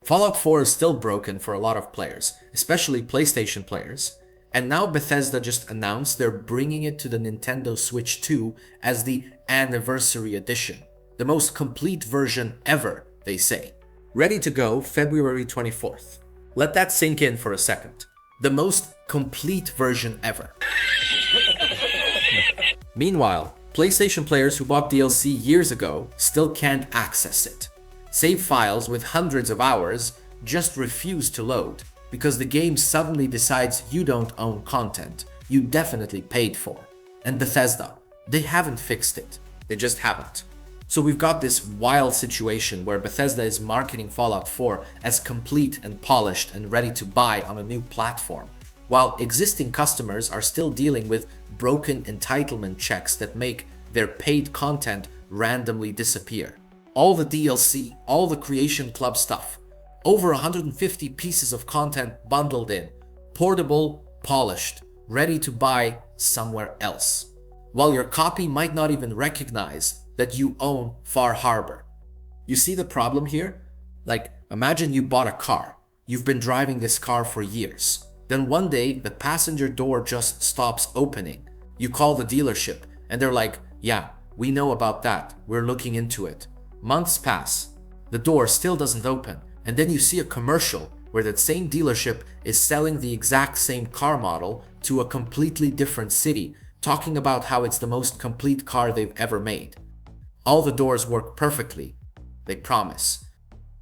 Fallout 4 is still broken for a lot of players, especially PlayStation players, and now Bethesda just announced they're bringing it to the Nintendo Switch 2 as the Anniversary Edition, the most complete version ever, they say. Ready to go February 24th. Let that sink in for a second. The most complete version ever. Meanwhile, PlayStation players who bought DLC years ago still can't access it. Save files with hundreds of hours just refuse to load because the game suddenly decides you don't own content you definitely paid for. And Bethesda, they haven't fixed it. They just haven't. So we've got this wild situation where Bethesda is marketing Fallout 4 as complete and polished and ready to buy on a new platform, while existing customers are still dealing with broken entitlement checks that make their paid content randomly disappear. All the DLC, all the Creation Club stuff, over 150 pieces of content bundled in, portable, polished, ready to buy somewhere else, while your copy might not even recognize that you own Far Harbor. You see the problem here? Like, imagine you bought a car. You've been driving this car for years. Then one day, the passenger door just stops opening. You call the dealership, and they're like, yeah, we know about that. We're looking into it. Months pass. The door still doesn't open, and then you see a commercial where that same dealership is selling the exact same car model to a completely different city, talking about how it's the most complete car they've ever made. All the doors work perfectly, they promise.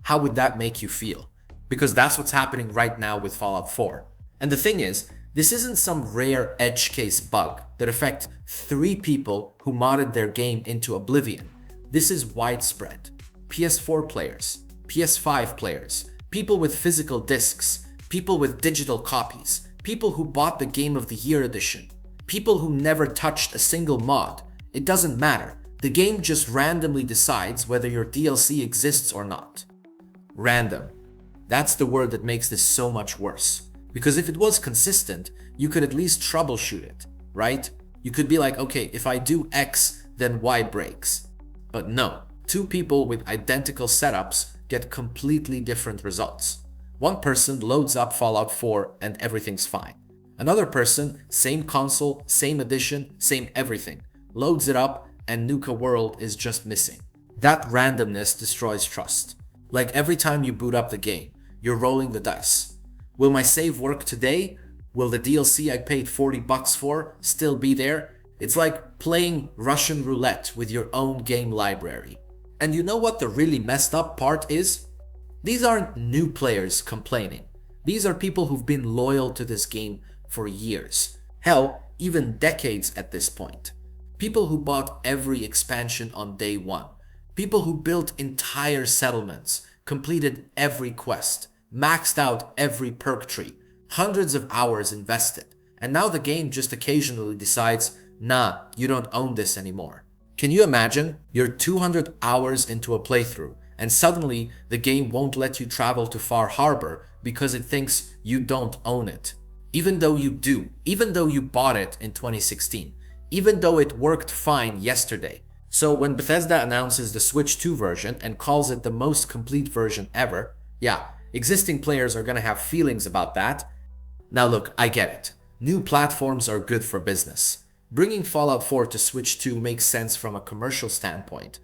How would that make you feel? Because that's what's happening right now with Fallout 4. And the thing is, this isn't some rare edge case bug that affect 3 people who modded their game into oblivion. This is widespread. PS4 players, PS5 players, people with physical discs, people with digital copies, people who bought the Game of the Year edition, people who never touched a single mod. It doesn't matter. The game just randomly decides whether your DLC exists or not. Random. That's the word that makes this so much worse. Because if it was consistent, you could at least troubleshoot it, right? You could be like, okay, if I do X, then Y breaks. But no, 2 people with identical setups get completely different results. One person loads up Fallout 4 and everything's fine. Another person, same console, same edition, same everything, loads it up and Nuka World is just missing. That randomness destroys trust. Like every time you boot up the game, you're rolling the dice. Will my save work today? Will the DLC I paid $40 for still be there? It's like playing Russian roulette with your own game library. And you know what the really messed up part is? These aren't new players complaining. These are people who've been loyal to this game for years. Hell, even decades at this point. People who bought every expansion on day 1. People who built entire settlements, completed every quest, maxed out every perk tree, hundreds of hours invested. And now the game just occasionally decides, nah, you don't own this anymore. Can you imagine? You're 200 hours into a playthrough, and suddenly the game won't let you travel to Far Harbor because it thinks you don't own it. Even though you do, even though you bought it in 2016. Even though it worked fine yesterday. So when Bethesda announces the Switch 2 version and calls it the most complete version ever, yeah, existing players are gonna have feelings about that. Now look, I get it. New platforms are good for business. Bringing Fallout 4 to Switch 2 makes sense from a commercial standpoint.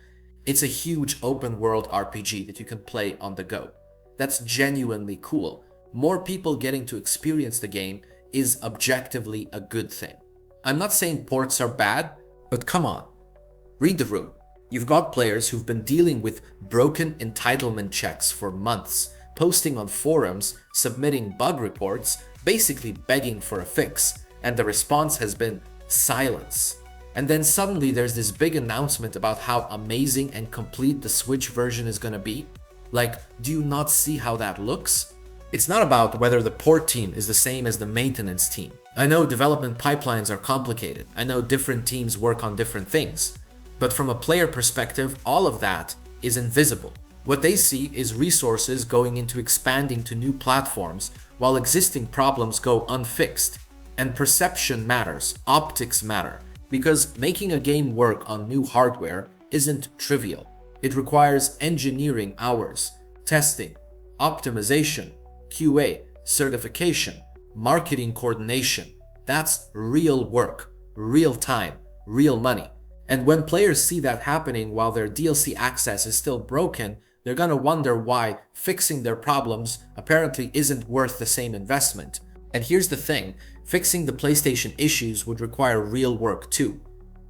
It's a huge open world RPG that you can play on the go. That's genuinely cool. More people getting to experience the game is objectively a good thing. I'm not saying ports are bad, but come on. Read the room. You've got players who've been dealing with broken entitlement checks for months, posting on forums, submitting bug reports, basically begging for a fix, and the response has been silence. And then suddenly there's this big announcement about how amazing and complete the Switch version is gonna be. Like, do you not see how that looks? It's not about whether the port team is the same as the maintenance team. I know development pipelines are complicated. I know different teams work on different things. But from a player perspective, all of that is invisible. What they see is resources going into expanding to new platforms while existing problems go unfixed. And perception matters, optics matter, because making a game work on new hardware isn't trivial. It requires engineering hours, testing, optimization, QA, certification, marketing coordination. That's real work, real time, real money. And when players see that happening while their DLC access is still broken, they're gonna wonder why fixing their problems apparently isn't worth the same investment. And here's the thing, fixing the PlayStation issues would require real work too.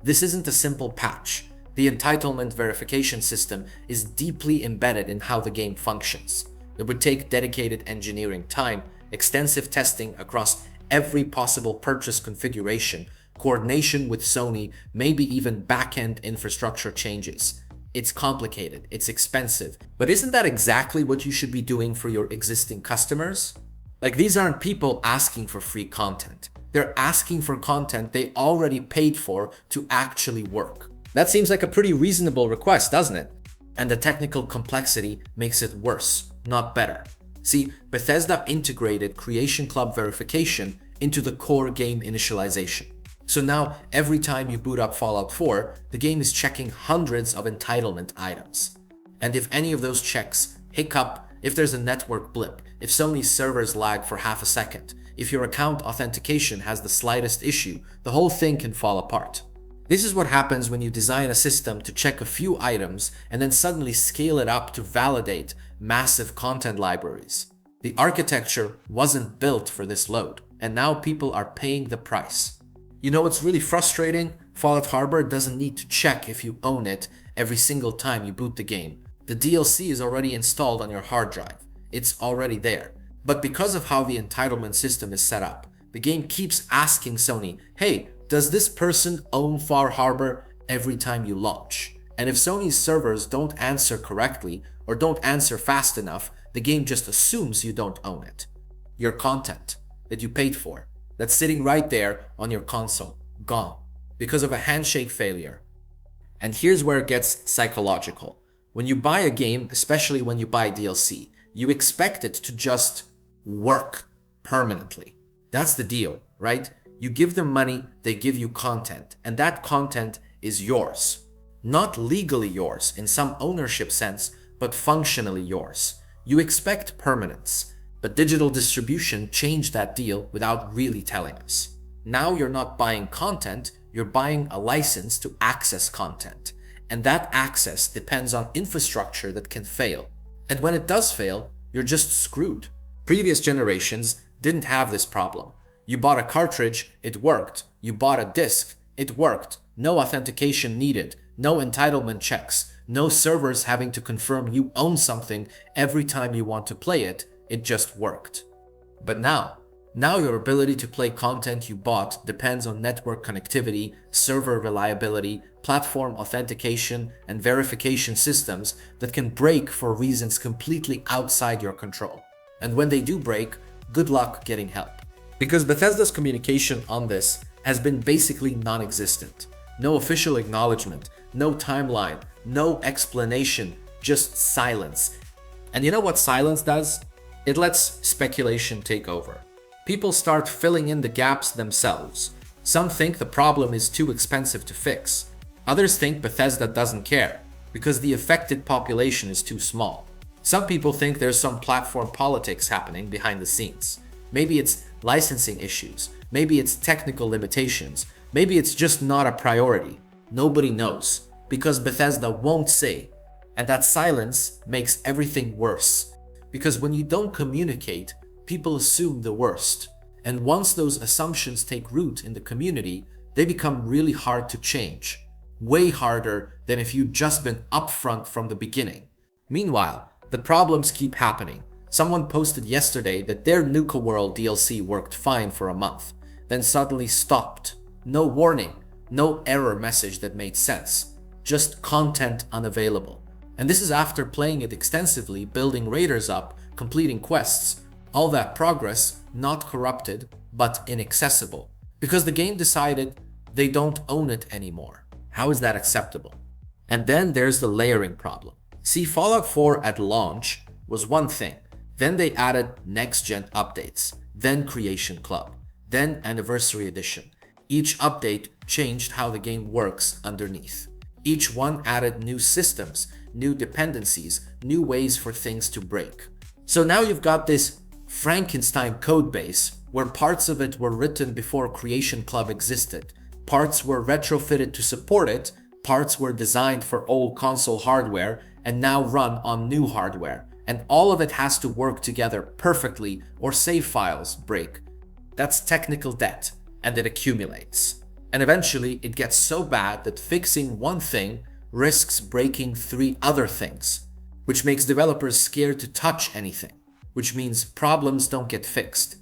This isn't a simple patch. The entitlement verification system is deeply embedded in how the game functions. It would take dedicated engineering time, extensive testing across every possible purchase configuration, coordination with Sony, maybe even back-end infrastructure changes. It's complicated, it's expensive, but isn't that exactly what you should be doing for your existing customers? Like, these aren't people asking for free content. They're asking for content they already paid for to actually work. That seems like a pretty reasonable request, doesn't it? And the technical complexity makes it worse, not better. See, Bethesda integrated Creation Club verification into the core game initialization. So now, every time you boot up Fallout 4, the game is checking hundreds of entitlement items. And if any of those checks hiccup, if there's a network blip, if Sony's servers lag for half a second, if your account authentication has the slightest issue, the whole thing can fall apart. This is what happens when you design a system to check a few items and then suddenly scale it up to validate massive content libraries. The architecture wasn't built for this load, and now people are paying the price. You know what's really frustrating? Fallout Harbor doesn't need to check if you own it every single time you boot the game. The DLC is already installed on your hard drive. It's already there. But because of how the entitlement system is set up, the game keeps asking Sony, hey, does this person own Far Harbor every time you launch? And if Sony's servers don't answer correctly or don't answer fast enough, the game just assumes you don't own it. Your content that you paid for, that's sitting right there on your console, gone, because of a handshake failure. And here's where it gets psychological. When you buy a game, especially when you buy DLC, you expect it to just work permanently. That's the deal, right? You give them money, they give you content, and that content is yours. Not legally yours in some ownership sense, but functionally yours. You expect permanence, but digital distribution changed that deal without really telling us. Now you're not buying content, you're buying a license to access content. And that access depends on infrastructure that can fail. And when it does fail, you're just screwed. Previous generations didn't have this problem. You bought a cartridge, it worked. You bought a disc, it worked. No authentication needed, no entitlement checks, no servers having to confirm you own something every time you want to play it. It just worked. But now your ability to play content you bought depends on network connectivity, server reliability, platform authentication, and verification systems that can break for reasons completely outside your control. And when they do break, good luck getting help. Because Bethesda's communication on this has been basically non-existent. No official acknowledgement, no timeline, no explanation, just silence. And you know what silence does? It lets speculation take over. People start filling in the gaps themselves. Some think the problem is too expensive to fix. Others think Bethesda doesn't care because the affected population is too small. Some people think there's some platform politics happening behind the scenes. Maybe it's licensing issues. Maybe it's technical limitations. Maybe it's just not a priority. Nobody knows because Bethesda won't say. And that silence makes everything worse. Because when you don't communicate, people assume the worst. And once those assumptions take root in the community, they become really hard to change. Way harder than if you'd just been upfront from the beginning. Meanwhile, the problems keep happening. Someone posted yesterday that their Nuka World DLC worked fine for a month, then suddenly stopped. No warning, no error message that made sense. Just content unavailable. And this is after playing it extensively, building raiders up, completing quests. All that progress, not corrupted, but inaccessible. Because the game decided they don't own it anymore. How is that acceptable? And then there's the layering problem. See, Fallout 4 at launch was one thing. Then they added next-gen updates, then Creation Club, then Anniversary Edition. Each update changed how the game works underneath. Each one added new systems, new dependencies, new ways for things to break. So now you've got this Frankenstein codebase where parts of it were written before Creation Club existed, parts were retrofitted to support it, parts were designed for old console hardware and now run on new hardware, and all of it has to work together perfectly or save files break. That's technical debt, and it accumulates. And eventually it gets so bad that fixing one thing risks breaking 3 other things, which makes developers scared to touch anything, which means problems don't get fixed.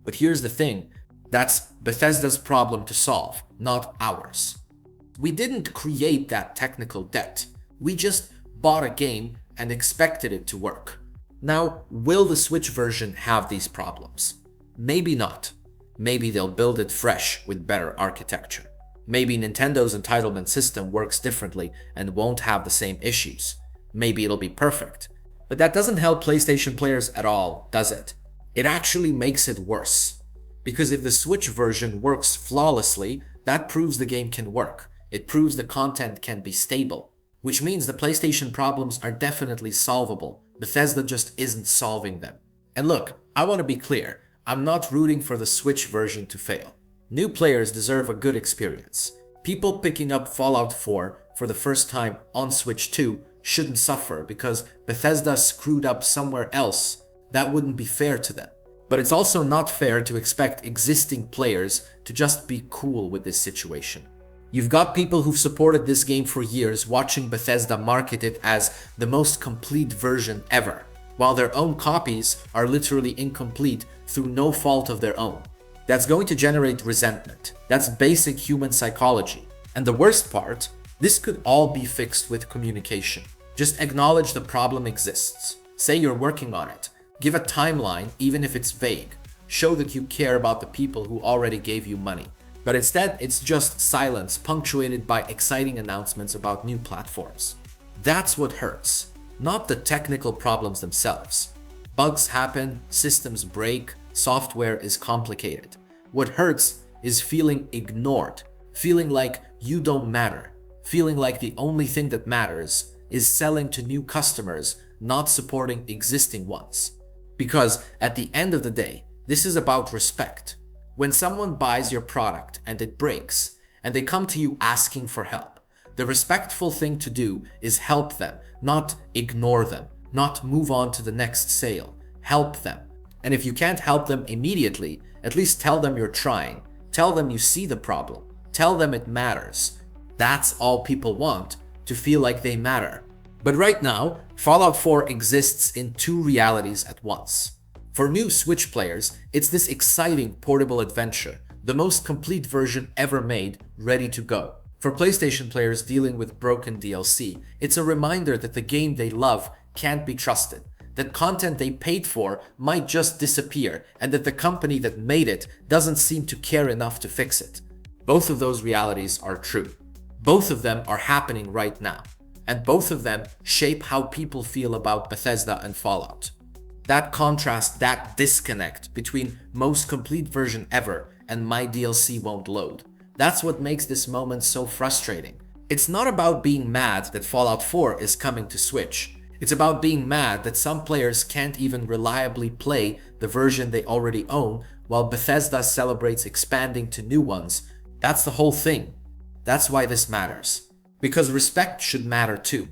But here's the thing, that's Bethesda's problem to solve, not ours. We didn't create that technical debt. We just bought a game and expected it to work. Now, will the Switch version have these problems? Maybe not. Maybe they'll build it fresh with better architecture. Maybe Nintendo's entitlement system works differently and won't have the same issues. Maybe it'll be perfect. But that doesn't help PlayStation players at all, does it? It actually makes it worse. Because if the Switch version works flawlessly, that proves the game can work. It proves the content can be stable. Which means the PlayStation problems are definitely solvable. Bethesda just isn't solving them. And look, I want to be clear. I'm not rooting for the Switch version to fail. New players deserve a good experience. People picking up Fallout 4 for the first time on Switch 2 shouldn't suffer because Bethesda screwed up somewhere else. That wouldn't be fair to them. But it's also not fair to expect existing players to just be cool with this situation. You've got people who've supported this game for years watching Bethesda market it as the most complete version ever, while their own copies are literally incomplete through no fault of their own. That's going to generate resentment. That's basic human psychology. And the worst part, this could all be fixed with communication. Just acknowledge the problem exists. Say you're working on it. Give a timeline, even if it's vague. Show that you care about the people who already gave you money. But instead, it's just silence punctuated by exciting announcements about new platforms. That's what hurts, not the technical problems themselves. Bugs happen, systems break, software is complicated. What hurts is feeling ignored, feeling like you don't matter, feeling like the only thing that matters is selling to new customers, not supporting existing ones. Because at the end of the day, this is about respect. When someone buys your product and it breaks, and they come to you asking for help, the respectful thing to do is help them, not ignore them, not move on to the next sale. Help them. And if you can't help them immediately, at least tell them you're trying. Tell them you see the problem. Tell them it matters. That's all people want, to feel like they matter. But right now, Fallout 4 exists in 2 realities at once. For new Switch players, it's this exciting portable adventure, the most complete version ever made, ready to go. For PlayStation players dealing with broken DLC, it's a reminder that the game they love can't be trusted, that content they paid for might just disappear, and that the company that made it doesn't seem to care enough to fix it. Both of those realities are true. Both of them are happening right now, and both of them shape how people feel about Bethesda and Fallout. That contrast, that disconnect between most complete version ever and my DLC won't load. That's what makes this moment so frustrating. It's not about being mad that Fallout 4 is coming to Switch. It's about being mad that some players can't even reliably play the version they already own while Bethesda celebrates expanding to new ones. That's the whole thing. That's why this matters. Because respect should matter too.